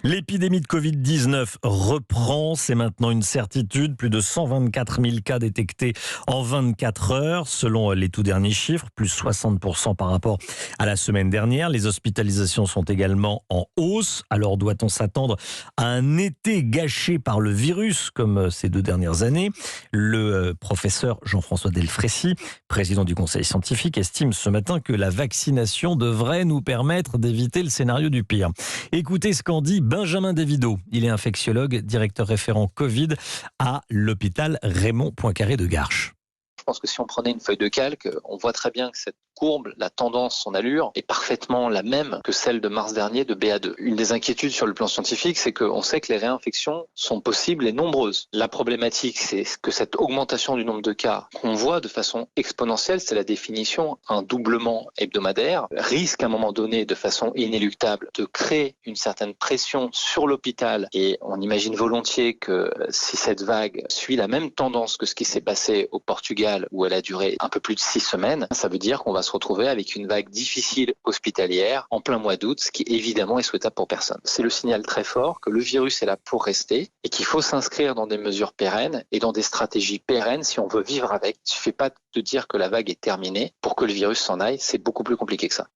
L'épidémie de Covid-19 reprend, c'est maintenant une certitude. Plus de 124 000 cas détectés en 24 heures, selon les tout derniers chiffres, plus 60% par rapport à la semaine dernière. Les hospitalisations sont également en hausse. Alors doit-on s'attendre à un été gâché par le virus, comme ces 2 dernières années? Le professeur Jean-François Delfraissy, président du conseil scientifique, estime ce matin que la vaccination devrait nous permettre d'éviter le scénario du pire. Écoutez ce qu'en dit Benjamin Davido. Il est infectiologue, directeur référent Covid à l'hôpital Raymond Poincaré de Garches. Je pense que si on prenait une feuille de calque, on voit très bien que cette courbe, la tendance, son allure, est parfaitement la même que celle de mars dernier de BA2. Une des inquiétudes sur le plan scientifique, c'est qu'on sait que les réinfections sont possibles et nombreuses. La problématique, c'est que cette augmentation du nombre de cas qu'on voit de façon exponentielle, c'est la définition, un doublement hebdomadaire, risque à un moment donné, de façon inéluctable, de créer une certaine pression sur l'hôpital. Et on imagine volontiers que si cette vague suit la même tendance que ce qui s'est passé au Portugal, où elle a duré un peu plus de 6 semaines, ça veut dire qu'on va se retrouver avec une vague difficile hospitalière en plein mois d'août, ce qui évidemment est souhaitable pour personne. C'est le signal très fort que le virus est là pour rester et qu'il faut s'inscrire dans des mesures pérennes et dans des stratégies pérennes si on veut vivre avec. Il ne suffit pas de dire que la vague est terminée pour que le virus s'en aille, c'est beaucoup plus compliqué que ça.